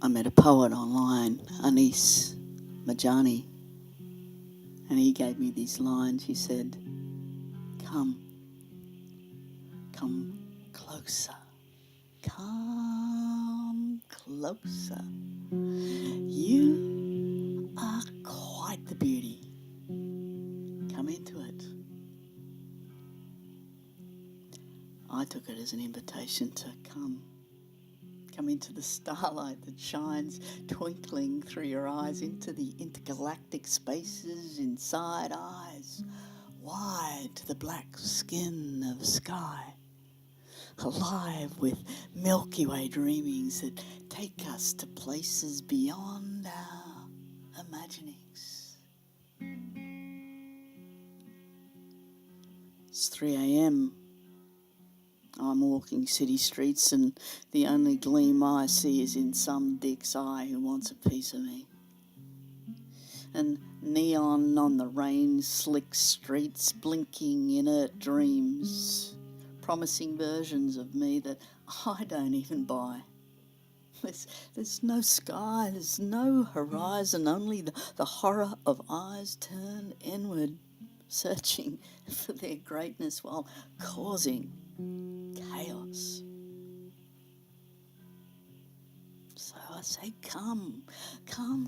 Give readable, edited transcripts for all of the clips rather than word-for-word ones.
I met a poet online, Anis Majani, and he gave me these lines. He said, come closer, come closer. You are quite the beauty. Come into it. I took it as an invitation to come into the starlight that shines twinkling through your eyes, into the intergalactic spaces inside eyes, wide to the black skin of sky, alive with Milky Way dreamings that take us to places beyond our imaginings. It's 3 a.m. I'm walking city streets and the only gleam I see is in some dick's eye who wants a piece of me. And neon on the rain-slick streets, blinking inert dreams, promising versions of me that I don't even buy. There's no sky, there's no horizon, only the horror of eyes turned inward, searching for their greatness while causing chaos. So I say, come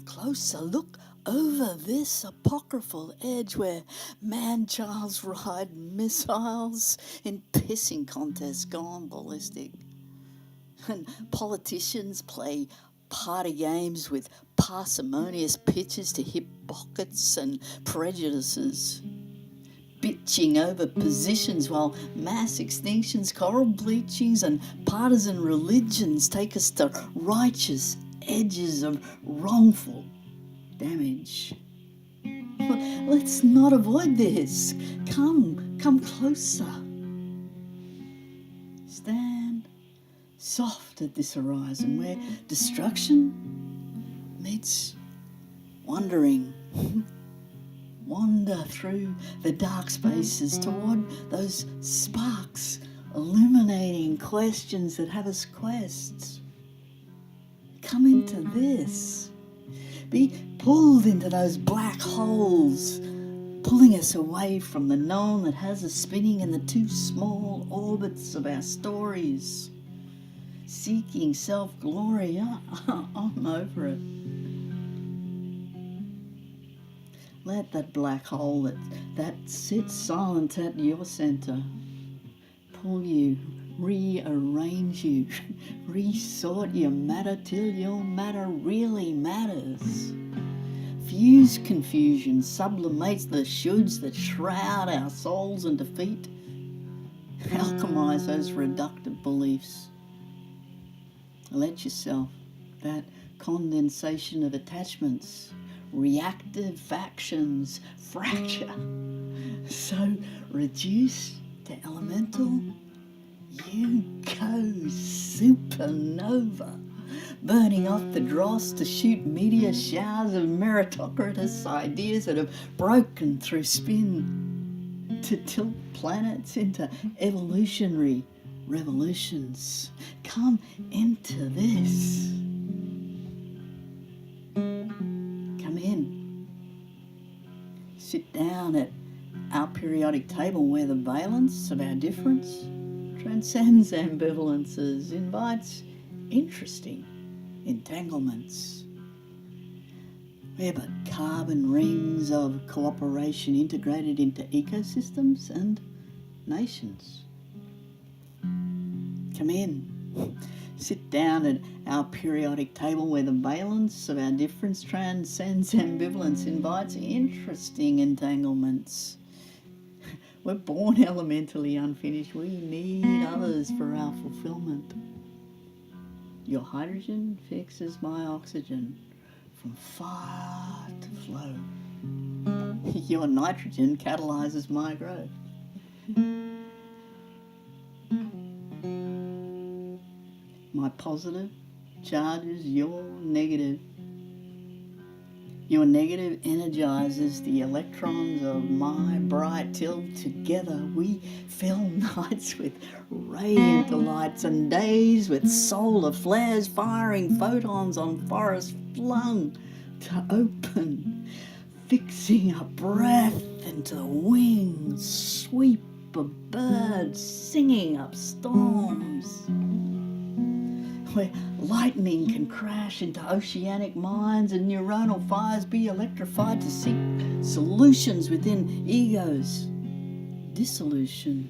closer, look over this apocryphal edge where man-childs ride missiles in pissing contests gone ballistic, and politicians play party games with parsimonious pitches to hip pockets and prejudices, bitching over positions while mass extinctions, coral bleachings and partisan religions take us to righteous edges of wrongful damage. Let's not avoid this. Come closer. Stand soft at this horizon where destruction meets wondering. Wander through the dark spaces toward those sparks, illuminating questions that have us quests. Come into this. Be pulled into those black holes, pulling us away from the known that has us spinning in the too small orbits of our stories. Seeking self-glory, I'm over it. Let that black hole that sits silent at your centre pull you, rearrange you, resort your matter till your matter really matters. Fuse confusion, sublimates the shoulds that shroud our souls in defeat. Alchemize those reductive beliefs. Let yourself, that condensation of attachments, reactive factions, fracture, so reduce to elemental, you go supernova, burning off the dross to shoot meteor showers of meritocratic ideas that have broken through spin to tilt planets into evolutionary revolutions. Come into this. Come in. Sit down at our periodic table where the valence of our difference transcends ambivalences, invites interesting entanglements. We're but carbon rings of cooperation integrated into ecosystems and nations. Come in. Sit down at our periodic table where the valence of our difference transcends ambivalence, invites interesting entanglements. We're born elementally unfinished. We need others for our fulfillment. Your hydrogen fixes my oxygen from far to flow. Your nitrogen catalyzes my growth. My positive charges your negative. Your negative energizes the electrons of my bright, till together we fill nights with radiant delights and days with solar flares firing photons on forests flung to open, fixing a breath into the wings, sweep of birds singing up storms, where lightning can crash into oceanic mines and neuronal fires be electrified to seek solutions within egos. Dissolution.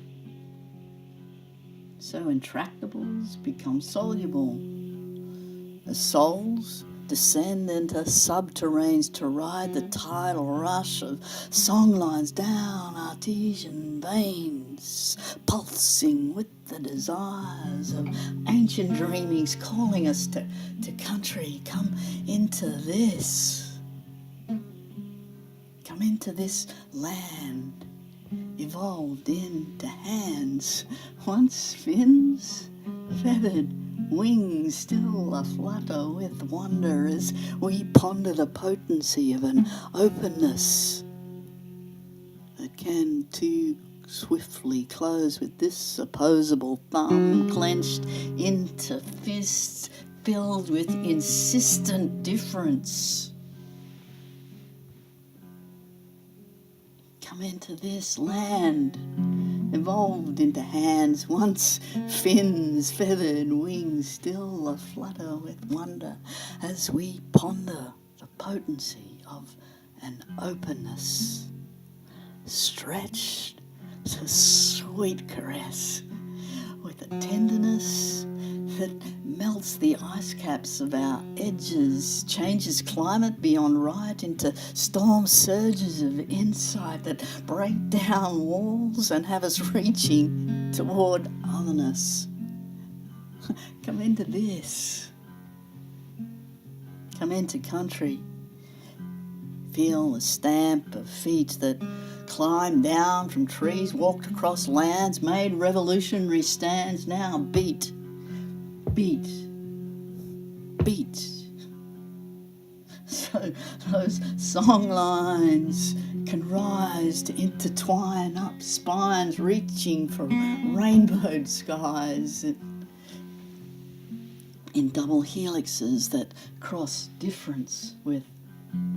So intractables become soluble. As souls descend into subterranes to ride the tidal rush of songlines down artesian veins, pulsing with the desires of ancient dreamings calling us to country. Come into this. Come into this land, evolved into hands, once fins, feathered wings still aflutter with wonder as we ponder the potency of an openness that can too swiftly close with this opposable thumb clenched into fists filled with insistent difference. Come into this land, evolved into hands, once fins, feathered wings, still aflutter with wonder as we ponder the potency of an openness, stretched to sweet caress with a tenderness that melts the ice caps of our edges, changes climate beyond right into storm surges of insight that break down walls and have us reaching toward otherness. Come into this. Come into country. Feel the stamp of feet that climbed down from trees, walked across lands, made revolutionary stands, now beat, beat, beat. So those song lines can rise to intertwine up spines reaching for rainbowed skies in double helixes that cross difference with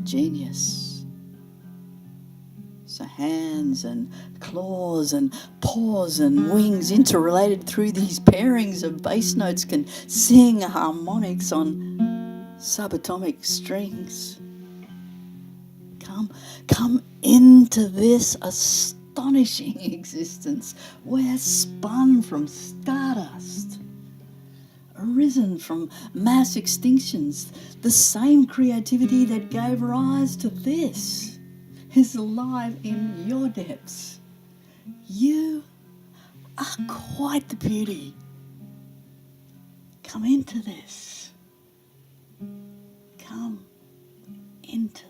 genius. So hands and claws and paws and wings interrelated through these pairings of bass notes can sing harmonics on subatomic strings. Come into this astonishing existence. We're spun from stardust, arisen from mass extinctions. The same creativity that gave rise to this is alive in your depths. You are quite the beauty. Come into this. Come into